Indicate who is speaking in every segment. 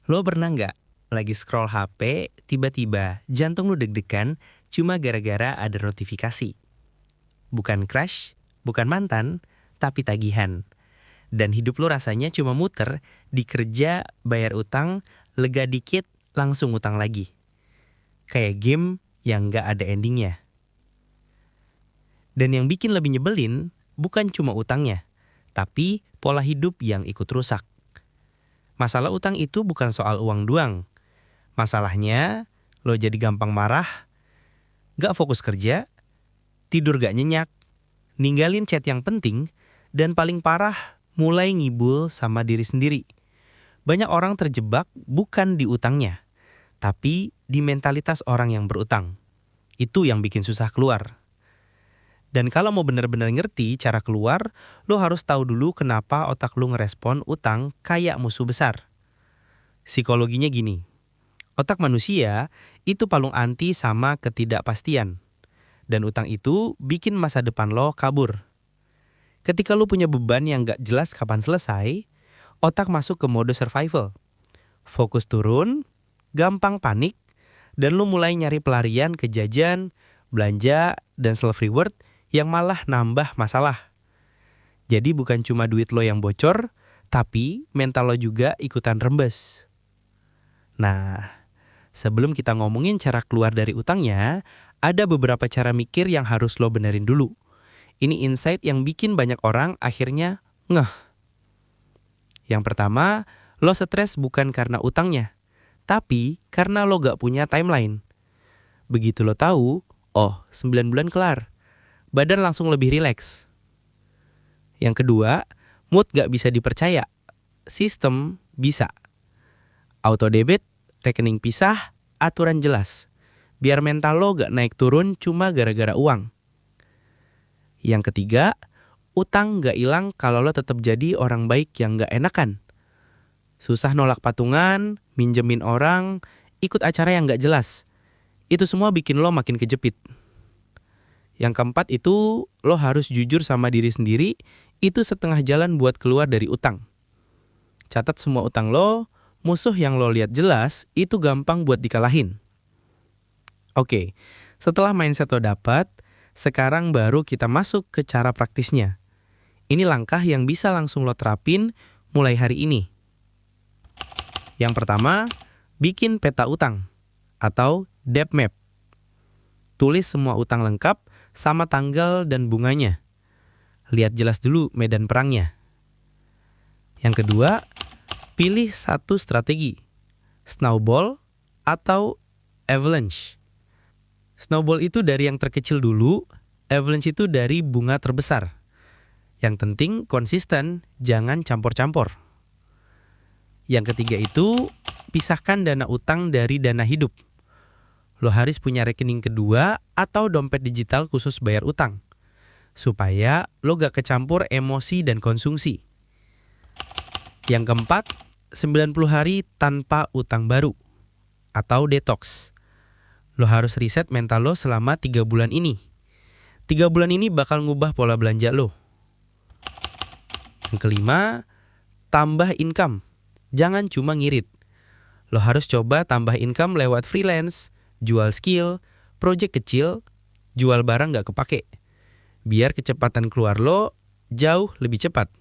Speaker 1: Lo pernah nggak lagi scroll HP, tiba-tiba jantung lo deg-degan cuma gara-gara ada notifikasi? Bukan crush, bukan mantan, tapi tagihan. Dan hidup lo rasanya cuma muter, di kerja, bayar utang, lega dikit, langsung utang lagi. Kayak game yang nggak ada endingnya. Dan yang bikin lebih nyebelin, bukan cuma utangnya, tapi pola hidup yang ikut rusak. Masalah utang itu bukan soal uang doang. Masalahnya, lo jadi gampang marah, gak fokus kerja, tidur gak nyenyak, ninggalin chat yang penting, dan paling parah, mulai ngibul sama diri sendiri. Banyak orang terjebak bukan di utangnya, tapi di mentalitas orang yang berutang. Itu yang bikin susah keluar. Dan kalau mau benar-benar ngerti cara keluar, lo harus tahu dulu kenapa otak lo ngerespon utang kayak musuh besar. Psikologinya gini. Otak manusia itu paling anti sama ketidakpastian. Dan utang itu bikin masa depan lo kabur. Ketika lo punya beban yang gak jelas kapan selesai, otak masuk ke mode survival. Fokus turun, gampang panik, dan lo mulai nyari pelarian ke jajan, belanja, dan self-reward yang malah nambah masalah. Jadi bukan cuma duit lo yang bocor, tapi mental lo juga ikutan rembes. Nah, sebelum kita ngomongin cara keluar dari utangnya, ada beberapa cara mikir yang harus lo benerin dulu. Ini insight yang bikin banyak orang akhirnya ngeh. Yang pertama, lo stres bukan karena utangnya, tapi karena lo gak punya timeline. Begitu lo tahu, 9 bulan kelar. Badan langsung lebih rileks. Yang kedua, mood gak bisa dipercaya. Sistem bisa. Auto debit, rekening pisah, aturan jelas. Biar mental lo gak naik turun cuma gara-gara uang. Yang ketiga, utang gak hilang kalau lo tetap jadi orang baik yang gak enakan. Susah nolak patungan, minjemin orang, ikut acara yang gak jelas. Itu semua bikin lo makin kejepit. Yang keempat itu, lo harus jujur sama diri sendiri, itu setengah jalan buat keluar dari utang. Catat semua utang lo, musuh yang lo lihat jelas, itu gampang buat dikalahin. Oke, setelah mindset lo dapat, sekarang baru kita masuk ke cara praktisnya. Ini langkah yang bisa langsung lo terapin mulai hari ini. Yang pertama, bikin peta utang atau debt map. Tulis semua utang lengkap sama tanggal dan bunganya. Lihat jelas dulu medan perangnya. Yang kedua, pilih satu strategi, snowball atau avalanche. Snowball itu dari yang terkecil dulu, avalanche itu dari bunga terbesar. Yang penting konsisten, jangan campur-campur. Yang ketiga itu, pisahkan dana utang dari dana hidup. Lo harus punya rekening kedua atau dompet digital khusus bayar utang. Supaya lo gak kecampur emosi dan konsumsi. Yang keempat, 90 hari tanpa utang baru atau detox. Lo harus riset mental lo selama 3 bulan ini. 3 bulan ini bakal ngubah pola belanja lo. Yang kelima, tambah income. Jangan cuma ngirit. Lo harus coba tambah income lewat freelance, jual skill, project kecil, jual barang gak kepake. Biar kecepatan keluar lo jauh lebih cepat.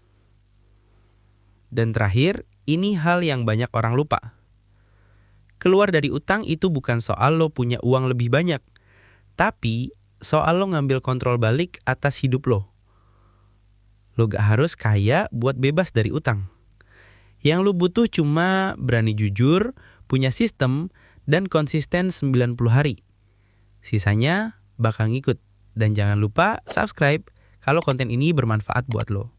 Speaker 1: Dan terakhir, ini hal yang banyak orang lupa. Keluar dari utang itu bukan soal lo punya uang lebih banyak, tapi soal lo ngambil kontrol balik atas hidup lo. Lo gak harus kaya buat bebas dari utang. Yang lo butuh cuma berani jujur, punya sistem, dan konsisten 90 hari. Sisanya bakal ngikut. Dan jangan lupa subscribe kalau konten ini bermanfaat buat lo.